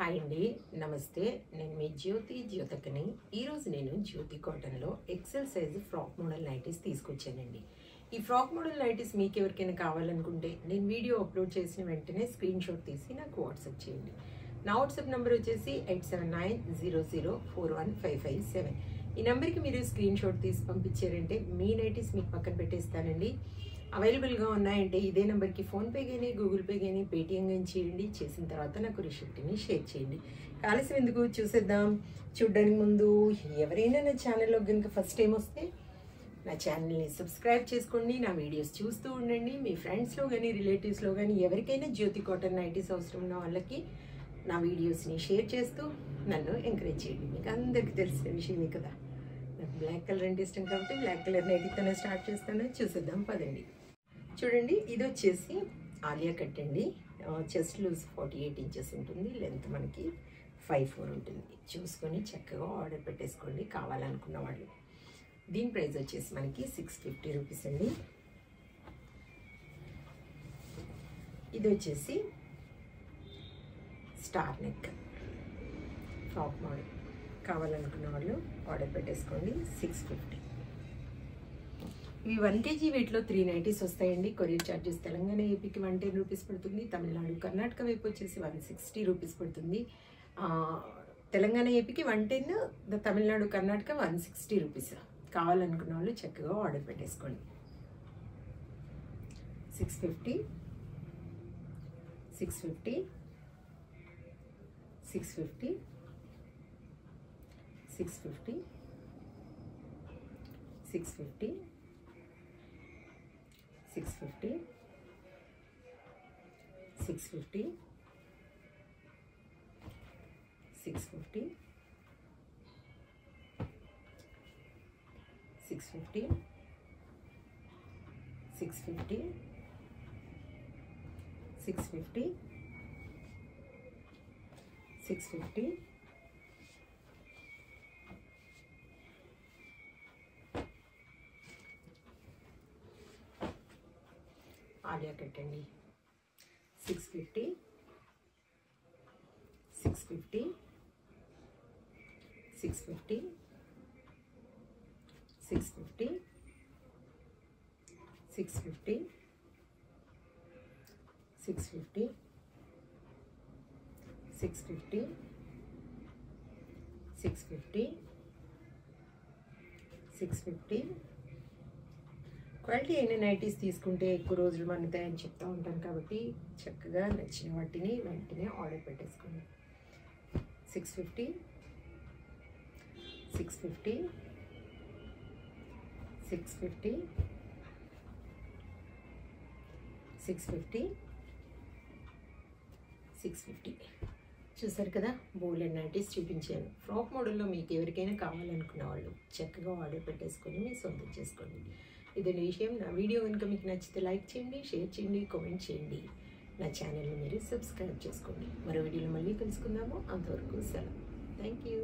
Hi అండి, నమస్తే. నేను మీ జ్యోతికని. ఈరోజు నేను జ్యోతి కాటన్లో XL size frock model nighties తీసుకొచ్చానండి. ఈ ఫ్రాక్ మోడల్ నైటీస్ మీకు ఎవరికైనా కావాలనుకుంటే నేను వీడియో అప్లోడ్ చేసిన వెంటనే స్క్రీన్ షాట్ తీసి నాకు వాట్సాప్ చేయండి. నా వాట్సాప్ నెంబర్ వచ్చేసి 8790041557. ఈ నెంబర్కి మీరు స్క్రీన్ షాట్ తీసి పంపించారంటే మీ నైటీస్ మీకు పక్కన పెట్టేస్తానండి. అవైలబుల్గా ఉన్నాయంటే ఇదే నెంబర్కి ఫోన్పే కానీ గూగుల్ పే కానీ పేటిఎం కానీ చేయండి. చేసిన తర్వాత నాకు రిసిప్ట్ని షేర్ చేయండి. ఆలస్యం ఎందుకు, చూసేద్దాం. చూడడానికి ముందు ఎవరైనా నా ఛానల్లో కనుక ఫస్ట్ టైం వస్తే నా ఛానల్ని సబ్స్క్రైబ్ చేసుకోండి. నా వీడియోస్ చూస్తూ ఉండండి. మీ ఫ్రెండ్స్లో కానీ రిలేటివ్స్లో కానీ ఎవరికైనా జ్యోతి కాటన్ నైటీస్ అవసరం ఉన్న వాళ్ళకి నా వీడియోస్ని షేర్ చేస్తూ నన్ను ఎంకరేజ్ చేయండి. మీకు అందరికీ తెలిసిన విషయమే కదా, నాకు బ్లాక్ కలర్ అంటే ఇష్టం కాబట్టి బ్లాక్ కలర్ నైటీతోనే స్టార్ట్ చేస్తాను. చూసేద్దాం పదండి. చూడండి, ఇది వచ్చేసి ఆలియా కట్ అండి. చెస్ట్ లూజ్ 48 ఇంచెస్ ఉంటుంది. లెంత్ మనకి 54 ఉంటుంది. చూసుకొని చక్కగా ఆర్డర్ పెట్టేసుకోండి కావాలనుకున్న వాళ్ళు. దీని ప్రైస్ వచ్చేసి మనకి 650 రూపీస్ అండి. ఇది వచ్చేసి స్టార్ నెక్ ఫ్రాక్ మోడల్. కావాలనుకున్న వాళ్ళు ఆర్డర్ పెట్టేసుకోండి. 650. ఇవి 1 kg వెయిట్లో 3 నైటీస్ వస్తాయండి. కొరియర్ ఛార్జెస్ తెలంగాణ ఏపీకి 110 రూపీస్ పడుతుంది. తమిళనాడు కర్ణాటక వైపు వచ్చేసి 160 రూపీస్ పడుతుంది. తెలంగాణ ఏపీకి 110, తమిళనాడు కర్ణాటక 160 రూపీస్. కావాలనుకున్న వాళ్ళు చక్కగా ఆర్డర్ పెట్టేసుకోండి. 650 650 650 650 650 650 650 650 650 650 650 650 ఆలియా కట్ అండి. 650 650 650 650 650 650 650 650 650. క్వాలిటీ అయిన నైటీస్ తీసుకుంటే ఎక్కువ రోజులు మన్నుతాయని చెప్తూ ఉంటాను కాబట్టి చక్కగా నచ్చిన వాటిని వెంటనే ఆర్డర్ పెట్టేసుకోండి. 650 650 650 650 650. చూసారు కదా, బోల్డ్ నైటీస్ చూపించాను. ఫ్రాక్ మోడల్లో మీకు ఎవరికైనా కావాలనుకున్న వాళ్ళు చక్కగా ఆర్డర్ పెట్టేసుకొని మీ సొంతం చేసుకోండి. ఇదే విషయం. నా వీడియో కనుక మీకు నచ్చితే లైక్ చేయండి, షేర్ చేయండి, కామెంట్ చేయండి. నా ఛానల్ని మీరు సబ్స్క్రైబ్ చేసుకోండి. మరో వీడియోలో మళ్ళీ కలుసుకుందాము. అంతవరకు సెలవు. Thank you.